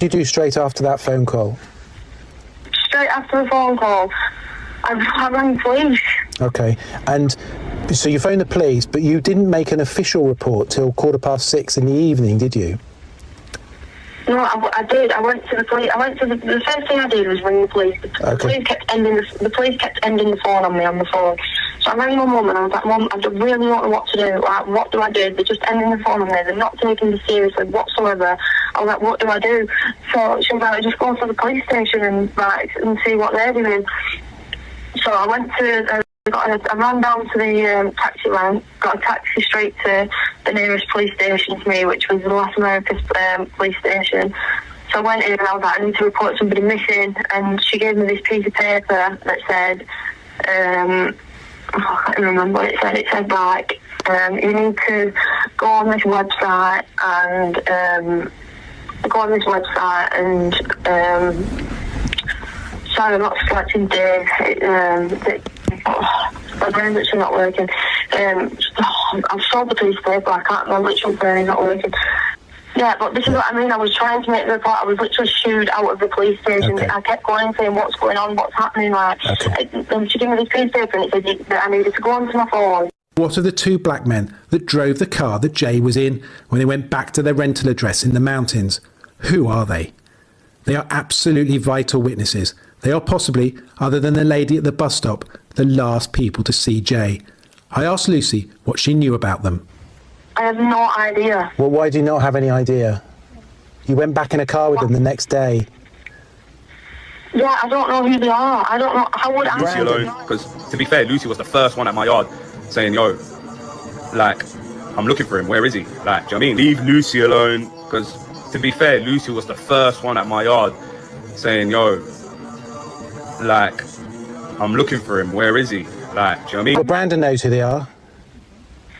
What did you do straight after that phone call? Straight after the phone call, I rang the police. Okay, and so you phoned the police, but you didn't make an official report till 6:15 in the evening, did you? No, I did. I went to the police. The first thing I did was ring the police. The police kept ending the phone on me on the phone. So I rang my mum and I was like, Mum, I really don't know what to do. Like, what do I do? They're just ending the phone on me. They're not taking this seriously whatsoever. I was like, what do I do? So she was like, just go to the police station and see what they're doing. So I went to. I ran down to the taxi rank, got a taxi straight to the nearest police station to me, which was the Las Americas police station. So I went in and I was like, I need to report somebody missing, and she gave me this piece of paper that said, I can't remember what it said. It said like, you need to go on this website and sorry, I'm not selecting days. My brain's literally not working. I've sold the piece of paper, I can't, my literal brain is not working. Yeah, but this is what I mean. I was trying to make the report. I was literally shooed out of the police station. Okay. I kept going saying, what's going on, what's happening, and she gave me this piece of paper and it said that I needed to go onto my phone. What are the two black men that drove the car that Jay was in when they went back to their rental address in the mountains? Who are they? They are absolutely vital witnesses. They are possibly, other than the lady at the bus stop, the last people to see Jay. I asked Lucy what she knew about them. I have no idea. Well, why do you not have any idea? You went back in a car with them the next day. Yeah, I don't know who they are. I don't know. How would I? Lucy alone, because to be fair, Lucy was the first one at my yard saying, yo, like, I'm looking for him. Where is he? Like, do you know what I mean? Leave Lucy alone, because to be fair, Lucy was the first one at my yard saying, yo, like, I'm looking for him. Where is he? Like, do you know what I mean? Well, Brandon knows who they are.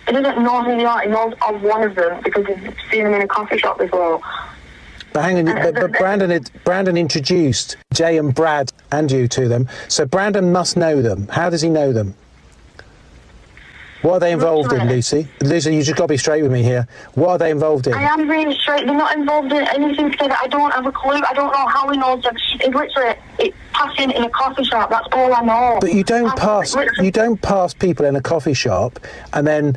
He doesn't know who they are. He knows of one of them because he's seen them in a coffee shop before. But hang on, but Brandon introduced Jay and Brad and you to them. So Brandon must know them. How does he know them? What are they involved in, Lucy? Lucy, you just got to be straight with me here. What are they involved in? I am really straight. They're not involved in anything together. I don't have a clue. I don't know how he knows them. It's literally passing in a coffee shop. That's all I know. But you don't pass people in a coffee shop and then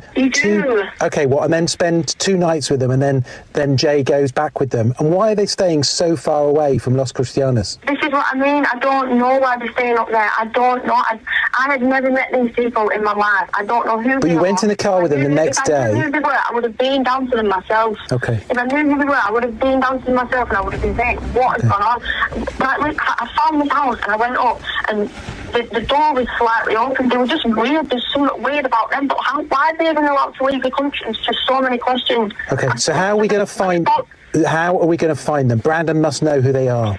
okay, what? And then spend 2 nights with them, and then Jay goes back with them. And why are they staying so far away from Los Cristianos? This is what I mean. I don't know why they're staying up there. I don't know. I had never met these people in my life. I don't know who. But you went in the car with them the next day. If I knew who they were, I would have been down to them myself. Okay. If I knew who they were, I would have been down to them myself, and I would have been saying, what has gone on? Like, I found this house, and I went up, and the door was slightly open. They were just weird. There's something weird about them. But why are they even allowed to leave the country? It's just so many questions. Okay, so how are we going to find them? Brandon must know who they are.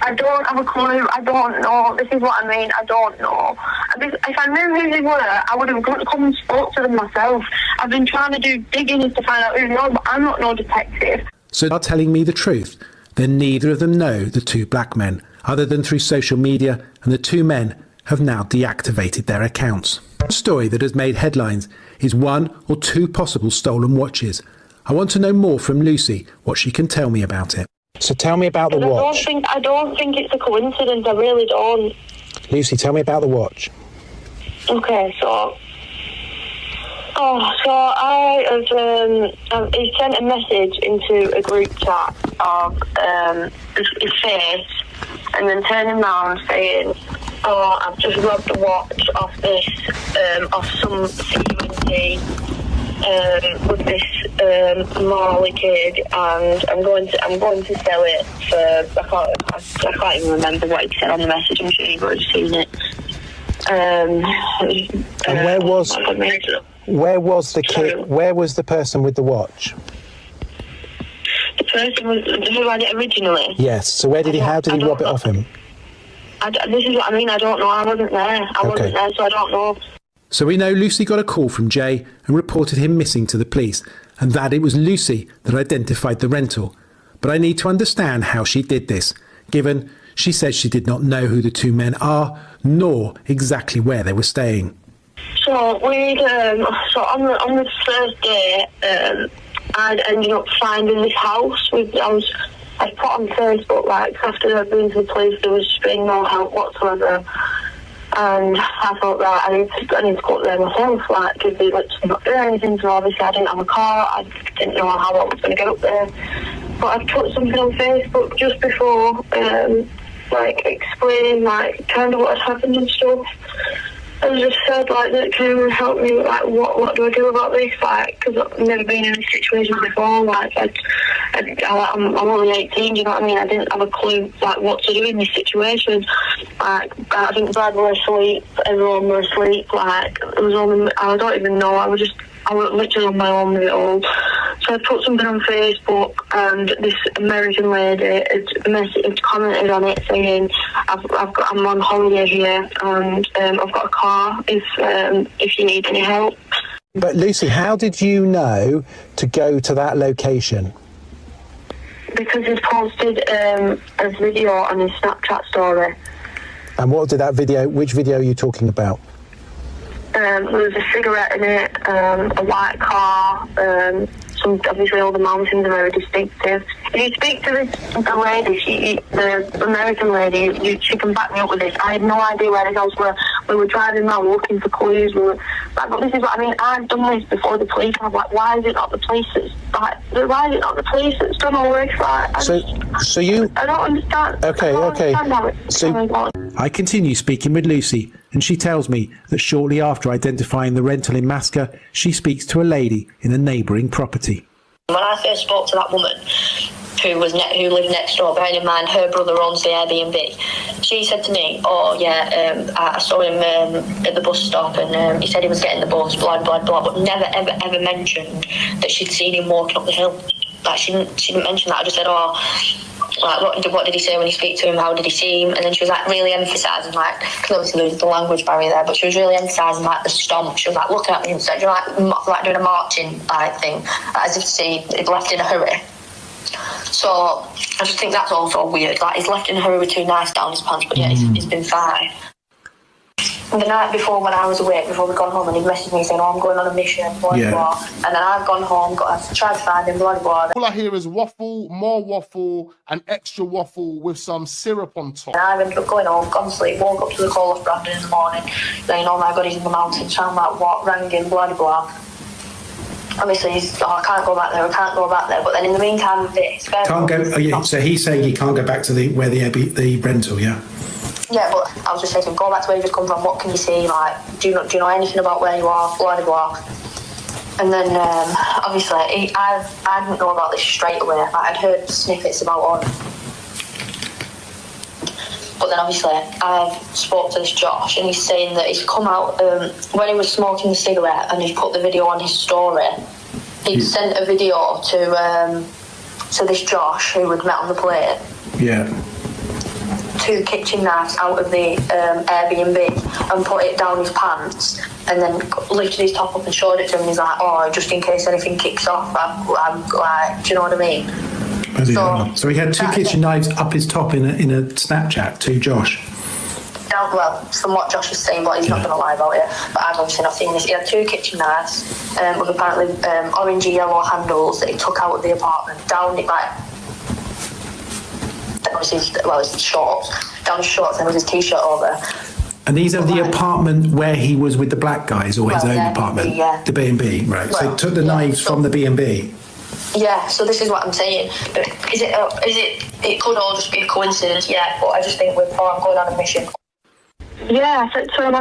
I don't have a clue. I don't know. This is what I mean. I don't know. If I knew who they were, I would have come and spoke to them myself. I've been trying to do digging to find out who they are, but I'm not no detective. So they are telling me the truth. Then neither of them know the two black men, other than through social media, and the two men have now deactivated their accounts. The story that has made headlines is 1 or 2 possible stolen watches. I want to know more from Lucy, what she can tell me about it. So tell me about the watch. I don't think it's a coincidence. I really don't. Lucy, tell me about the watch. Okay, so I have he sent a message into a group chat of his face, and then turning around saying, "Oh, I've just robbed a watch off this off some CUNT with this Marley kid, and I'm going to sell it for I can't even remember what he said on the message. I'm sure you've already seen it." And where was the kid? Where was the person with the watch? The person who had it originally. Yes. So how did he rob it off him? This is what I mean. I don't know. I wasn't there. I wasn't there, so I don't know. So we know Lucy got a call from Jay and reported him missing to the police, and that it was Lucy that identified the rental. But I need to understand how she did this, given she says she did not know who the two men are, nor exactly where they were staying. So on the first day, I'd ended up finding this house. I was I put on Facebook, like, after I'd been to the police, there was just been no help whatsoever. And I thought, right, I need to go up there myself, like, because they were not doing anything, so obviously I didn't have a car, I didn't know how I was going to get up there. But I put something on Facebook just before, like, explaining, like, kind of what had happened and stuff. And just said, like, that can anyone help me, like, what do I do about this, like, because I've never been in this situation before, like, I'm only 18, do you know what I mean? I didn't have a clue, like, what to do in this situation. Like, I think Brad were asleep, everyone were asleep, like, it was only, I don't even know, I was literally on my own with it all. So I put something on Facebook, and this American lady had commented on it saying, I'm on holiday here, and I've got a car if you need any help. But Lucy, how did you know to go to that location? Because he's posted a video on his Snapchat story. And what did that video, which video are you talking about? There was a cigarette in it, a white car, obviously all the mountains are very distinctive. If you speak to the lady, the American lady, she can back me up with this. I had no idea where the house were. We were driving around looking for clues. But this is what I mean. I've done this before the police. I'm like, why is it not the police that's done all this? Like, I don't understand. Okay. So I continue speaking with Lucy, and she tells me that shortly after identifying the rental in Masca, she speaks to a lady in a neighbouring property. When I first spoke to that woman who lived next door, bearing in mind her brother owns the Airbnb, she said to me, I saw him at the bus stop, and he said he was getting the bus, blah, blah, blah, but never, ever, ever mentioned that she'd seen him walking up the hill. Like, she didn't mention that. I just said, like, what did he say when he spoke to him? How did he see him? And then she was like really emphasising, like, because obviously there's the language barrier there, but she was really emphasising like the stomp. She was like looking at me and said, like doing a marching like thing, as if to say he'd left in a hurry. So I just think that's also weird. Like, he's left in a hurry with two knives down his pants, but yeah, he's been fine. The night before, when I was awake, before we'd gone home, and he'd messaged me saying, I'm going on a mission, blah, blah. And then I've gone home, I've tried to find him, blah, blah. All I hear is waffle, more waffle, and extra waffle with some syrup on top. And I've ended up going home, gone to sleep, woke up to the call of Brandon in the morning, saying, oh my God, he's in the mountains. So I'm like, what? Rang him, blah, blah. Obviously, I can't go back there, But then in the meantime of this... So he's saying he can't go back to the rental, yeah? Yeah, but I was just saying to him, go back to where you just come from, what can you see? Like, do you know anything about where you are? Blah, blah. And then, obviously, I didn't know about this straight away. Like, I'd heard snippets about him. But then, obviously, I've spoke to this Josh, and he's saying that he's come out, when he was smoking the cigarette, and he's put the video on his story, he'd sent a video to this Josh, who we'd met on the plane. Yeah. 2 kitchen knives out of the Airbnb and put it down his pants, and then lifted his top up and showed it to him. He's like, oh, just in case anything kicks off, I'm like, do you know what I mean? So he had 2 kitchen knives up his top in a Snapchat to Josh. Well, from what Josh is saying, but he's not going to lie about it. But I've obviously not seen this. He had 2 kitchen knives with apparently orangey yellow handles that he took out of the apartment, down it like. His shorts, down his shorts, and with his t-shirt over. And these are the apartment where he was with the black guys, or his own apartment? Yeah. The B&B, right. So he took the knives from the B&B? Yeah, so this is what I'm saying. It could all just be a coincidence, yeah, but I just think before I'm going on a mission. Yeah, I said to him,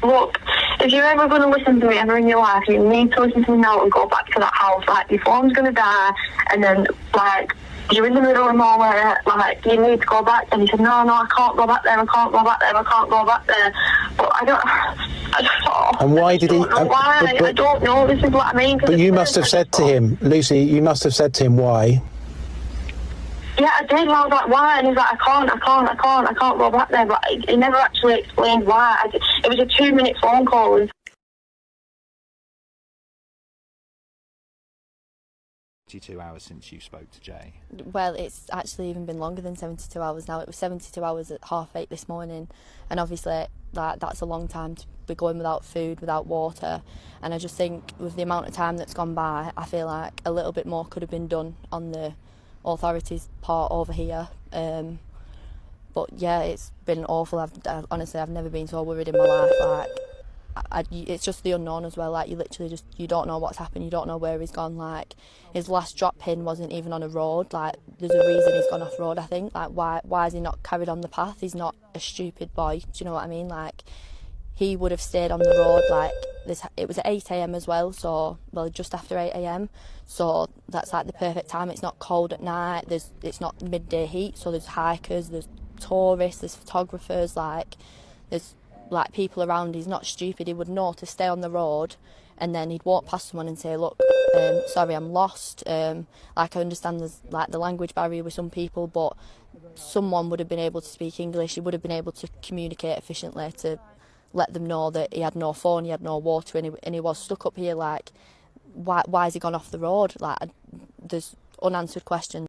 look, if you're ever going to listen to me ever in your life, you need to listen to me now and go back to that house. Like, your phone's going to die, and then, like, you're in the middle of nowhere, like, you need to go back. And he said, no, I can't go back there, I can't go back there. But I don't. And why did he... I don't know, this is what I mean. But you must have said to him, Lucy, you must have said to him why. Yeah, I did, and I was like, why? And he's like, I can't go back there. But he never actually explained why. It was a 2-minute phone call. And 72 hours since you spoke to Jay? Well, it's actually even been longer than 72 hours now. It was 72 hours at 8:30 this morning, and obviously that's a long time to be going without food, without water. And I just think with the amount of time that's gone by, I feel like a little bit more could have been done on the authorities' part over here. But yeah, it's been awful. Honestly, I've never been so worried in my life. Like, it's just the unknown as well. Like, you literally you don't know what's happened. You don't know where he's gone. Like, his last drop pin wasn't even on a road. Like, there's a reason he's gone off road, I think. Like, why has he not carried on the path? He's not a stupid boy. Do you know what I mean? Like, he would have stayed on the road. Like, it was at 8 a.m. as well. So, well, just after 8 a.m. So that's like the perfect time. It's not cold at night. It's not midday heat. So there's hikers, there's tourists, there's photographers. Like, there's like people around. He's not stupid. He would know to stay on the road, and then he'd walk past someone and say, look, sorry, I'm lost. Like, I understand there's like the language barrier with some people, but someone would have been able to speak English. He would have been able to communicate efficiently to let them know that he had no phone, he had no water, and he was stuck up here. Like, why has he gone off the road? Like, there's unanswered questions.